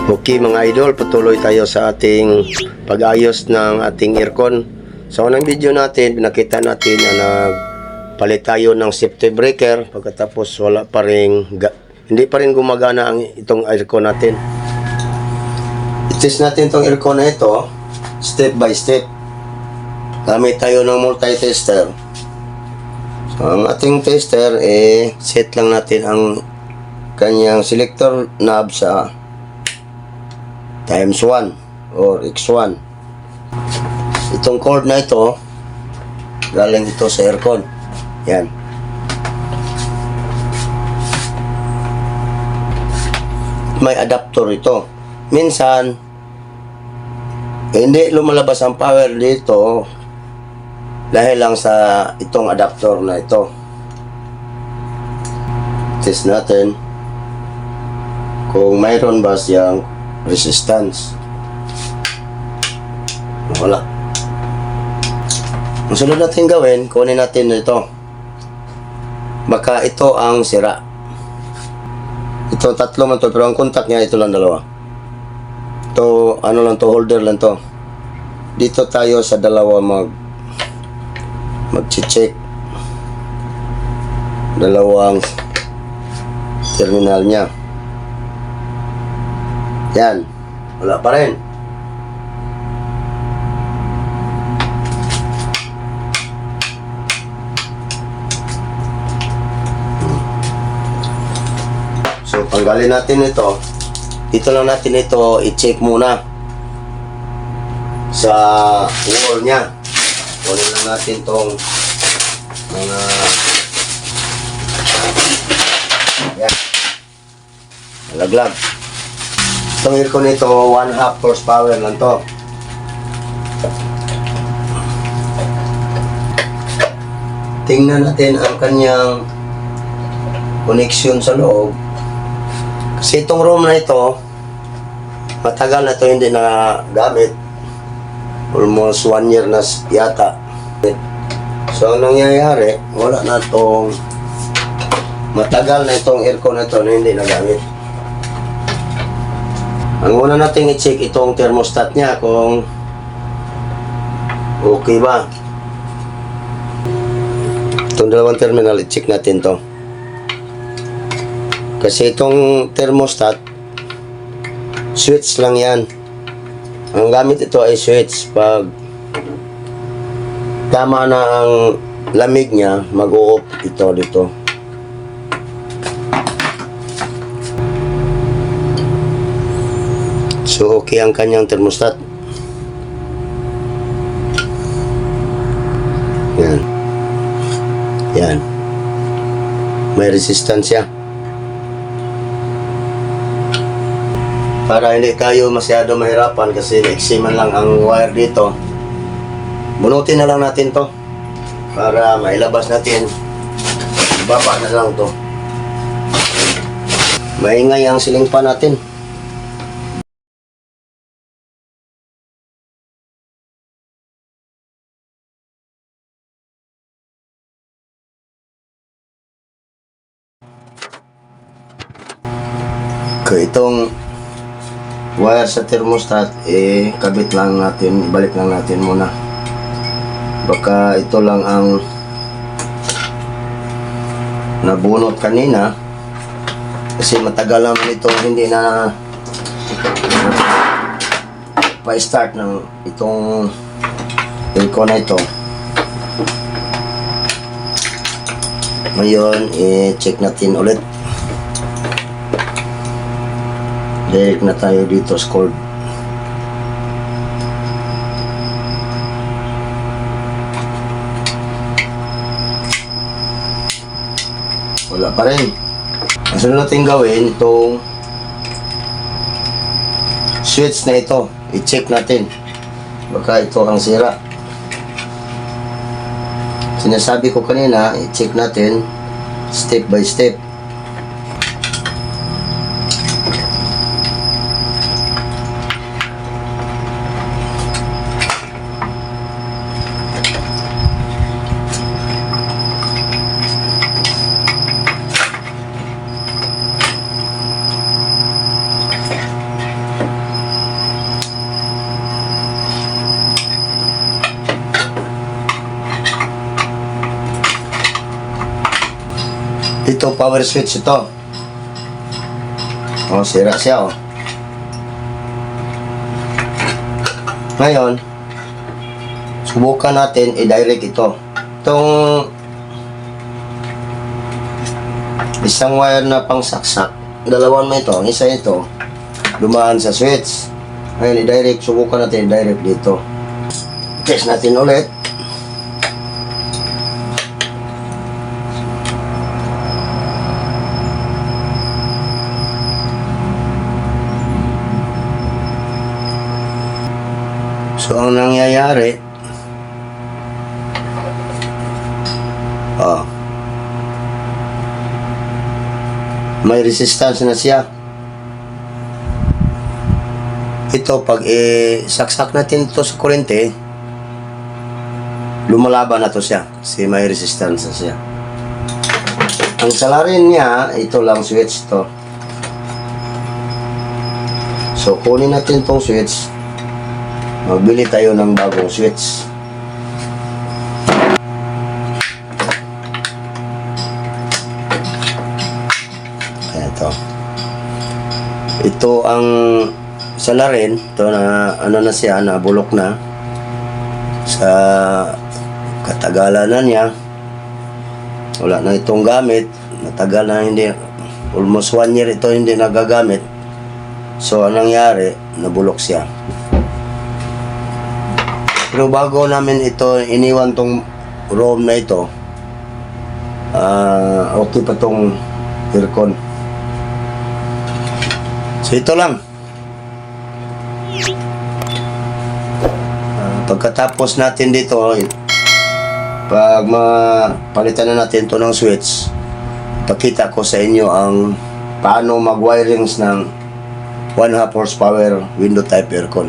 Okay mga idol, patuloy tayo sa ating pag-ayos ng ating aircon. Sa unang video natin, pinakita natin na nagpalit tayo ng safety breaker. Pagkatapos hindi pa rin gumagana itong aircon natin. I-test natin itong aircon na ito step by step. Gamit tayo ng multi-tester. So, ang ating tester, set lang natin ang kanyang selector knob sa times 1 or x1. Itong cord na ito galing ito sa aircon. Yan. May adapter ito. Minsan hindi lumalabas ang power dito dahil lang sa itong adapter na ito. Test natin kung mayroon ba siyang resistance. Wala. Ang sunod natin gawin, kunin natin ito. Baka ito ang sira. Ito tatlo man to, pero ang contact niya ito lang dalawa. Ito ano lang to, holder lang to. Dito tayo sa dalawa mag-check dalawang terminal niya. Yan. Wala pa rin. So, tanggalin natin ito. Dito lang natin ito i-check muna sa wall niya. Kunin lang natin tong mga yan. Malaglag. Itong aircon nito, 1/2 horsepower lang to. Tingnan natin ang kanyang connection sa loob. Kasi itong room na ito, matagal na ito hindi na gamit. Almost 1 year na yata. So, ang nangyayari, wala na itong matagal na itong aircon na ito na hindi nagamit. Ang una natin i-check itong thermostat niya kung okay ba. Itong dalawang terminal, i-check natin to. Kasi itong thermostat, switch lang yan. Ang gamit ito ay switch. Pag tama na ang lamig niya, mag-o-off ito dito. So, okay ang kanyang thermostat. Yan. Yan. May resistance siya. Para hindi tayo masyado mahirapan kasi naiksiman lang ang wire dito. Bunutin na lang natin to para mailabas natin. Baba na lang to. Maingay ang siling pa natin. Okay, itong wire sa thermostat, kabit lang natin, ibalik lang natin muna. Baka ito lang ang nabunot kanina kasi matagal naman itong hindi na pa-start ng itong aircon na ito. Ngayon, check natin ulit. Direct na tayo dito sa cord. Wala pa rin. Ang sunod natin gawin, itong switch na ito, i-check natin. Baka ito ang sira. Sinasabi ko kanina, i-check natin step by step. Ito power switch ito. Oh, sira siya oh. Ngayon, subukan natin i-direct ito. Itong isang wire na pang saksak, dalawan mo ito, isa ito, dumaan sa switch. Ngayon, i-direct, subukan natin i-direct dito. Test natin ulit. So, ang nangyayari, may resistance na siya. Ito, pag saksak natin ito sa kurente, lumalaban na to siya kasi may resistance na siya. Ang salarin niya, ito lang switch to. So, kunin natin tong switch. Magbili tayo ng bagong switch. Ito ang salarin, ito na ano na siya, nabulok na sa katagalan na niya. Wala na itong gamit, matagal na hindi, almost 1 year ito hindi nagagamit. So anong nangyari, nabulok siya. Pero bago namin ito iniwan tong room na ito, okay pa tong aircon. So ito lang. Pagkatapos natin dito, pag palitan na natin ito ng switch, pakita ko sa inyo ang paano mag-wirings ng 1.5 horsepower window type aircon.